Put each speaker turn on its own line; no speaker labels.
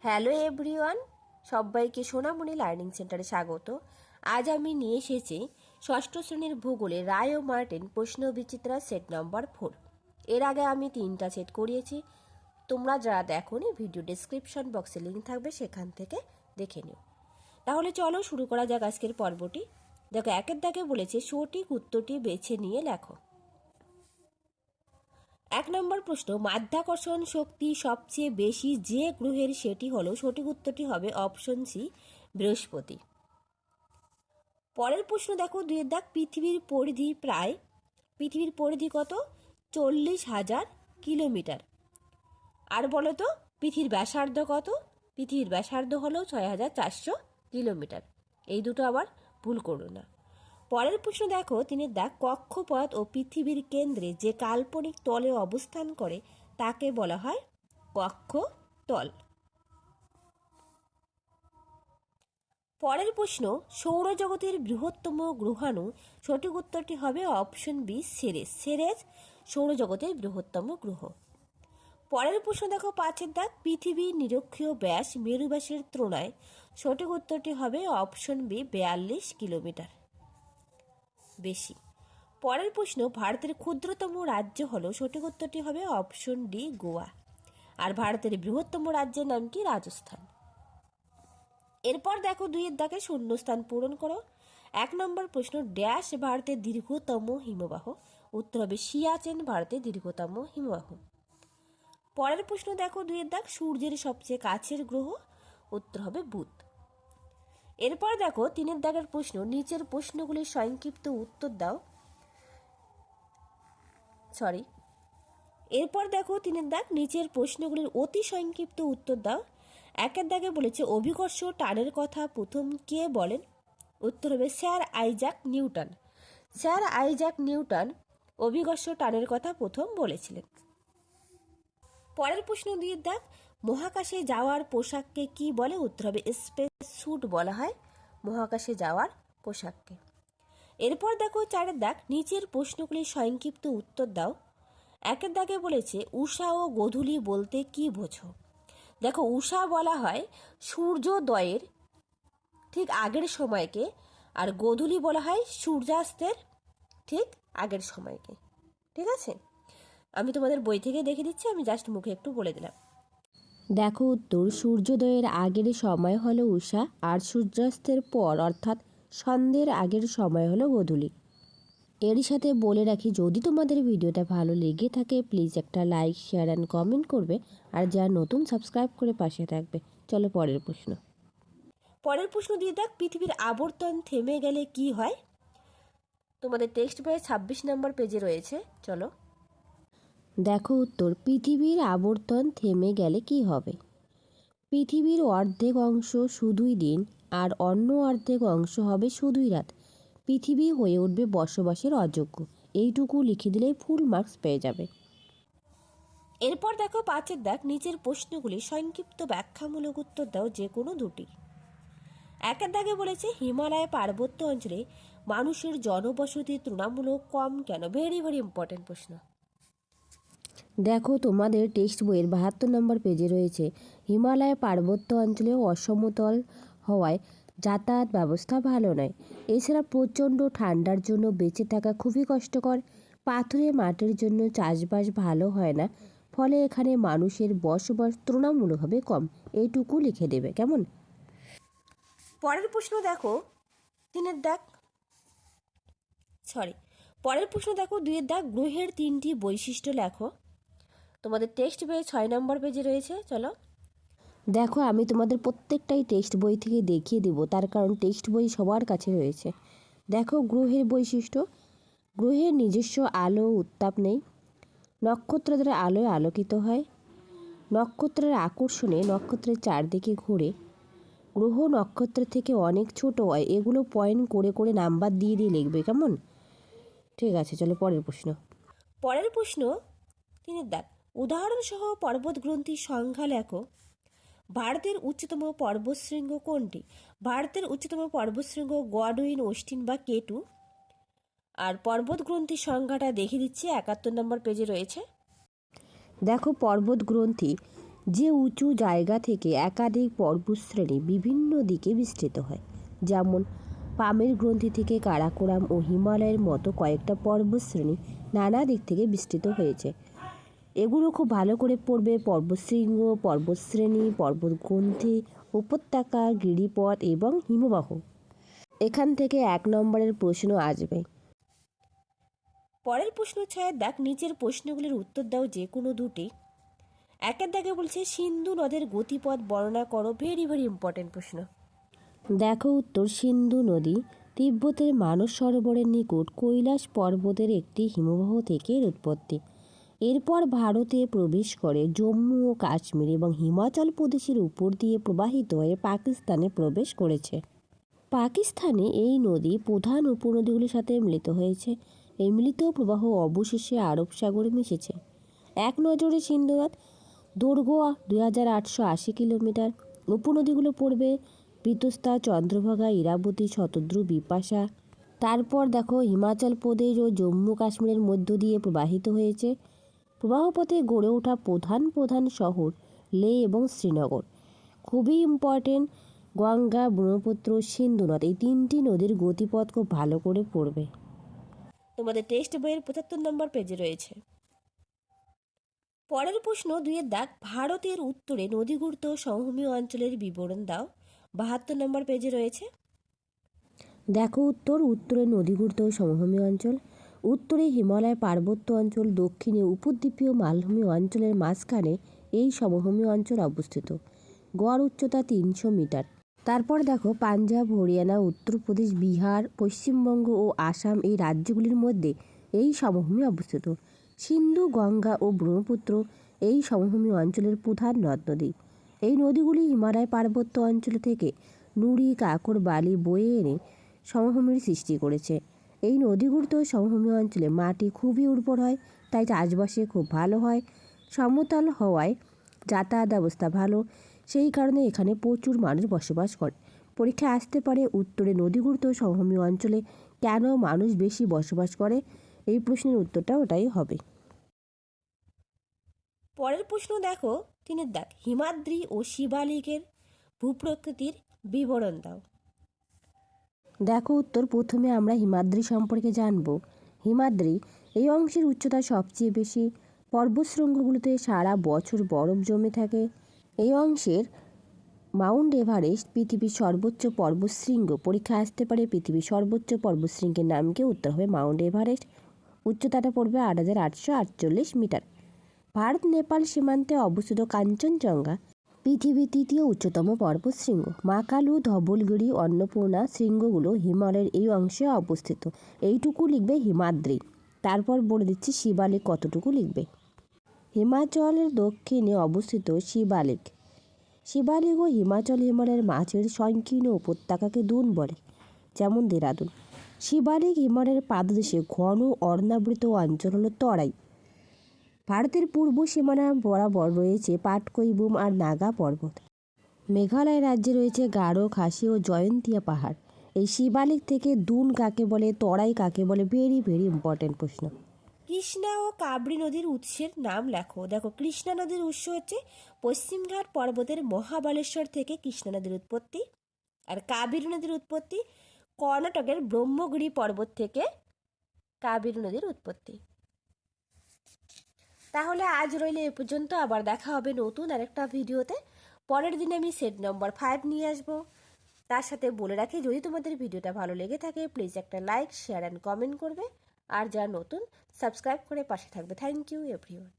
Hello everyone, সবাইকে সোনামণি learning সেন্টারে স্বাগত। আজ আমি নিয়ে এসেছি ষষ্ঠ শ্রেণীর ভূগোলে রায় ও মার্টিন প্রশ্ন বিচিত্রা সেট নম্বর 4। এর আগে আমি 3টা সেট করিয়েছি। তোমরা যারা দেখোনি, ভিডিও ডেসক্রিপশন বক্সে লিঙ্ক থাকবে, সেখান থেকে দেখে নিও। তাহলে চলো শুরু করা যাক আজকের পর্বটি। দেখো, একের দাগে বলেছে সঠিক উত্তরটি বেছে নিয়ে লেখো। 1 নম্বর প্রশ্ন, মাধ্যাকর্ষণ শক্তি সবচেয়ে বেশি যে গ্রহের সেটি হলো, সঠিক উত্তরটি হবে অপশন সি, বৃহস্পতি। পরের প্রশ্ন দেখো, 2 দাগ, পৃথিবীর পরিধি কত? 40,000 কিলোমিটার। আর বলো তো পৃথিবীর ব্যাসার্ধ কত? পৃথিবীর ব্যাসার্ধ হলো 6,400 কিলোমিটার। এই দুটো আবার ভুল করো না। পরের প্রশ্ন দেখো, 3 দাগ, কক্ষপথ ও পৃথিবীর কেন্দ্রে যে কাল্পনিক তলে অবস্থান করে তাকে বলা হয় কক্ষতল। পরের প্রশ্ন, সৌরজগতের বৃহত্তম গ্রহাণু, সঠিক উত্তরটি হবে অপশন বি, সেরেস। সেরেস সৌরজগতের বৃহত্তম গ্রহ। পরের প্রশ্ন দেখো, 5 দাগ, পৃথিবীর নিরক্ষীয় ব্যাস মেরু ব্যাসের তুলনায়, সঠিক উত্তরটি হবে অপশন বি, 42 কিলোমিটার বেশি। পরের প্রশ্ন, ভারতের ক্ষুদ্রতম রাজ্য হলো, সঠিক উত্তরটি হবে অপশন ডি, গোয়া। আর ভারতের বৃহত্তম রাজ্যের নাম কি? রাজস্থান। এরপর দেখো, 2 দাগে শূন্যস্থান পূরণ করো। 1 নম্বর প্রশ্ন, ড্যাশ ভারতের দীর্ঘতম হিমবাহ? উত্তর হবে সিয়াচেন ভারতের দীর্ঘতম হিমবাহ। পরের প্রশ্ন দেখো, 2 দাগ, সূর্যের সবচেয়ে কাছের গ্রহ? উত্তর হবে বুধ। এরপর দেখো, 3 দাগের প্রশ্ন, নিচের প্রশ্নগুলির সংক্ষিপ্ত উত্তর দাও। এরপর দেখো 3 দাগ, নিচের প্রশ্নগুলির অতি সংক্ষিপ্ত উত্তর দাও। 1 দাগে বলেছে অভিকর্ষ টানের কথা প্রথম কে বলেন? উত্তর হবে sir Isaac Newton. Sir Isaac Newton অভিকর্ষ টানের কথা প্রথম বলেছিলেন। পরের প্রশ্ন 2 দাগ, মহাকাশে যাওয়ার পোশাককে কি বলে? উত্তর হবে স্পেস স্যুট বলা হয় মহাকাশে যাওয়ার পোশাককে। এরপর দেখো 4 দাগ, নিচের প্রশ্নগুলির সংক্ষিপ্ত উত্তর দাও। 1 দাগে বলেছে উষা ও গোধূলি বলতে কি বোঝো? দেখো, উষা বলা হয় সূর্যোদয়ের ঠিক আগের সময়কে, আর গোধূলি বলা হয় সূর্যাস্তের ঠিক আগের সময়কে। ঠিক আছে, আমি তোমাদের বই থেকে দেখে দিচ্ছি, আমি জাস্ট মুখে একটু বলে দিলাম। দেখো উত্তর, সূর্যোদয়ের আগের সময় হলো উষা, আর সূর্যাস্তের পর অর্থাৎ সন্ধ্যের আগের সময় হলো গোধূলি। এরই সাথে বলে রাখি, যদি তোমাদের ভিডিওটা ভালো লেগে থাকে প্লিজ একটা লাইক, শেয়ার অ্যান্ড কমেন্ট করবে, আর যারা নতুন সাবস্ক্রাইব করে পাশে থাকবে। চলো পরের প্রশ্ন। পরের প্রশ্ন দিয়ে দেখ, পৃথিবীর আবর্তন থেমে গেলে কি হয়? তোমাদের টেক্সট বইয়ে 26 নম্বর পেজে রয়েছে। চলো দেখো উত্তর, পৃথিবীর আবর্তন থেমে গেলে কি হবে? পৃথিবীর অর্ধেক অংশ শুধুই দিন, আর অন্য অর্ধেক অংশ হবে শুধুই রাত। পৃথিবী হয়ে উঠবে বসবাসের অযোগ্য। এইটুকু লিখে দিলেই ফুল মার্কস পেয়ে যাবে। এরপর দেখো 5 দাগ, নিচের প্রশ্নগুলি সংক্ষিপ্ত ব্যাখ্যামূলক উত্তর দাও, যে কোনো দুটি। 1 দাগে বলেছে হিমালয় পার্বত্য অঞ্চলে মানুষের জনবসতি তুলনামূলক কম কেন? ভেরি ভেরি ইম্পর্টেন্ট প্রশ্ন। দেখো, তোমাদের টেক্সট বইয়ের 72 নম্বর পেজে রয়েছে, হিমালয় পার্বত্য অঞ্চলে অসমতল হওয়ায় যাতায়াত ব্যবস্থা ভালো নয়। এছাড়া প্রচণ্ড ঠান্ডার জন্য বেঁচে থাকা খুবই কষ্টকর। পাথুরে মাটির জন্য চাষবাস ভালো হয় না, ফলে এখানে মানুষের বসবাস তুলনামূলকভাবে কম। এইটুকু লিখে দেবে, কেমন? পরের প্রশ্ন দেখো, 3 দাগ, পরের প্রশ্ন দেখো 2 দাগ, গ্রহের 3টি বৈশিষ্ট্য লেখো। তোমাদের টেক্সট বইয়ে 6 নম্বর পেজে রয়েছে। চলো দেখো, আমি তোমাদের প্রত্যেকটাই টেক্সট বই থেকে দেখিয়ে দেব, তার কারণ টেক্সট বই সবার কাছে রয়েছে। দেখো, গ্রহের বৈশিষ্ট্য, গ্রহের নিজস্ব আলো উত্তাপ নেই, নক্ষত্র দ্বারা আলোয় আলোকিত হয়, নক্ষত্রের আকর্ষণে নক্ষত্রের চারদিকে ঘুরে, গ্রহ নক্ষত্রের থেকে অনেক ছোট হয়। এগুলো পয়েন্ট করে করে নাম্বার দিয়ে দিয়ে লিখবে, কেমন? ঠিক আছে, চলো পরের প্রশ্ন। পরের প্রশ্ন 3 দাগ, উদাহরণসহ পর্বত গ্রন্থির সংখ্যা লেখো। ভারতের উচ্চতম পর্বতশৃঙ্গ কোনটি? ভারতের উচ্চতম পর্বতশৃঙ্গ গডউইন, অস্টিন বা কেটু। আর পর্বত গ্রন্থির সংখ্যাটা দেখিয়ে দিচ্ছি, 71 নম্বর পেজে রয়েছে। দেখো, পর্বত গ্রন্থি যে উঁচু জায়গা থেকে একাধিক পর্বতশ্রেণী বিভিন্ন দিকে বিস্তৃত হয়, যেমন পামের গ্রন্থি থেকে কারাকোরাম ও হিমালয়ের মতো কয়েকটা পর্বতশ্রেণী নানা দিক থেকে বিস্তৃত হয়েছে। এগুলো খুব ভালো করে পড়বে: পর্বতশৃঙ্গ, পর্বতশ্রেণী, পর্বতগ্রন্থি, উপত্যকা, গিরিপথ এবং হিমবাহ। এখান থেকে 1 নম্বরের প্রশ্ন আসবে। পরের প্রশ্ন 6 দাগ, নিচের প্রশ্নগুলির উত্তর দাও যে কোনো দুটি। 1 দাগে বলছে সিন্ধু নদের গতিপথ বর্ণনা করো। ভেরি ইম্পর্টেন্ট প্রশ্ন। দেখো উত্তর: সিন্ধু নদী তিব্বতের মানস সরোবরের নিকট কৈলাস পর্বতের একটি হিমবাহ থেকে এর উৎপত্তি। এরপর ভারতে প্রবেশ করে জম্মু ও কাশ্মীর এবং হিমাচল প্রদেশের উপর দিয়ে প্রবাহিত হয়ে পাকিস্তানে প্রবেশ করেছে। পাকিস্তানে এই নদী প্রধান উপনদীগুলির সাথে মিলিত হয়েছে। এই মিলিত প্রবাহ অবশেষে আরব সাগরে মিশেছে। এক নজরে সিন্ধু নদ দৈর্ঘ্য 2880 কিলোমিটার। উপনদীগুলো পড়বে বিতস্তা, চন্দ্রভাগা, ইরাবতী, শতদ্রু, বিপাশা। তারপর দেখো হিমাচল প্রদেশ ও জম্মু কাশ্মীরের মধ্য দিয়ে প্রবাহিত হয়েছে। প্রবাহপথে গড়ে ওঠা প্রধান শহর লে এবং শ্রীনগর। খুবই ইম্পর্টেন্ট, গঙ্গা, ব্রহ্মপুত্র, সিন্ধু নদ, এই 3টি নদীর গতিপথ খুব ভালো করে পড়বে। তোমাদের টেক্সট বইয়ের 75 নম্বর পেজে রয়েছে। পরের প্রশ্ন 2 দাগ, ভারতের উত্তরে নদীগুপ্ত সমভূমি অঞ্চলের বিবরণ দাও। 72 নম্বর পেজে রয়েছে। দেখো উত্তর: উত্তরে নদীগুপ্ত সমভূমি অঞ্চল, উত্তরে হিমালয় পার্বত্য অঞ্চল, দক্ষিণে উপদ্বীপীয় মালভূমি অঞ্চলের মাঝখানে এই সমভূমি অঞ্চল অবস্থিত। গড় উচ্চতা 300 মিটার। তারপর দেখো পাঞ্জাব, হরিয়ানা, উত্তরপ্রদেশ, বিহার, পশ্চিমবঙ্গ ও আসাম এই রাজ্যগুলির মধ্যে এই সমভূমি অবস্থিত। সিন্ধু, গঙ্গা ও ব্রহ্মপুত্র এই সমভূমি অঞ্চলের প্রধান নদ নদী। এই নদীগুলি হিমালয় পার্বত্য অঞ্চল থেকে নুড়ি, কাকর, বালি বয়ে এনে সমভূমির সৃষ্টি করেছে। এই নদীগুপ্ত সমভূমি অঞ্চলে মাটি খুবই উর্বর হয়, তাই চাষবাসে খুব ভালো হয়। সমতল হওয়ায় যাতায়াত ব্যবস্থা ভালো, সেই কারণে এখানে প্রচুর মানুষ বসবাস করে। পরীক্ষায় আসতে পারে উত্তরে নদীগুপ্ত সমভূমি অঞ্চলে কেন মানুষ বেশি বসবাস করে, এই প্রশ্নের উত্তরটা ওটাই হবে। পরের প্রশ্ন দেখো 3 দাগ, হিমাদ্রি ও শিবালিকের ভূপ্রকৃতির বিবরণ দাও। দেখো উত্তর: প্রথমে আমরা হিমাদ্রি সম্পর্কে জানব। হিমাদ্রি এই অংশের উচ্চতা সবচেয়ে বেশি। পর্বতশৃঙ্গগুলোতে সারা বছর বরফ জমে থাকে। এই অংশের মাউন্ট এভারেস্ট পৃথিবীর সর্বোচ্চ পর্বতশৃঙ্গ। পরীক্ষা আসতে পারে পৃথিবীর সর্বোচ্চ পর্বতশৃঙ্গের নাম কি? উত্তর হবে মাউন্ট এভারেস্ট। উচ্চতাটা পড়বে 8848 মিটার। ভারত নেপাল সীমান্তে অবস্থিত কাঞ্চনজঙ্ঘা পৃথিবীর 3য় উচ্চতম পর্বতশৃঙ্গ। মাকালু, ধবলগিরি, অন্নপূর্ণা শৃঙ্গগুলো হিমালয়ের এই অংশে অবস্থিত। এইটুকু লিখবে হিমাদ্রি। তারপর বলে দিচ্ছি শিবালিক কতটুকু লিখবে। হিমাচলের দক্ষিণে অবস্থিত শিবালিক। শিবালিক ও হিমালয়ের মাঝের সংকীর্ণ উপত্যকাকে দুন বলে, যেমন দেরাদুন। শিবালিক হিমালয়ের পাদদেশে ঘন অরণ্যাবৃত অঞ্চল হলো তরাই। ভারতের পূর্ব সীমানা বরাবর রয়েছে পাটকই বুম আর নাগা পর্বত। মেঘালয় রাজ্যে রয়েছে গারো, খাসি ও জয়ন্তিয়া পাহাড়। এই শিবালিক থেকে দুন কাকে বলে, তরাই কাকে বলে? ভেরি ইম্পর্টেন্ট প্রশ্ন। কৃষ্ণা ও কাবরি নদীর উৎসের নাম লেখো। দেখো কৃষ্ণা নদীর উৎস হচ্ছে পশ্চিমঘাট পর্বতের মহাবালেশ্বর থেকে কৃষ্ণা নদীর উৎপত্তি। আর কাবেরী নদীর উৎপত্তি কর্ণাটকের ব্রহ্মগিরি পর্বত থেকে কাবেরী নদীর উৎপত্তি। তাহলে আজ রইলে এ পর্যন্ত। আবার দেখা হবে নতুন আরেকটা ভিডিওতে। পরের দিন আমি সেট নম্বর 5 নিয়ে আসব। তার সাথে বলে রাখি, যদি তোমাদের ভিডিওটা ভালো লেগে থাকে প্লিজ একটা লাইক, শেয়ার অ্যান্ড কমেন্ট করবে। আর যারা নতুন সাবস্ক্রাইব করে পাশে থাকবে। Thank you everyone.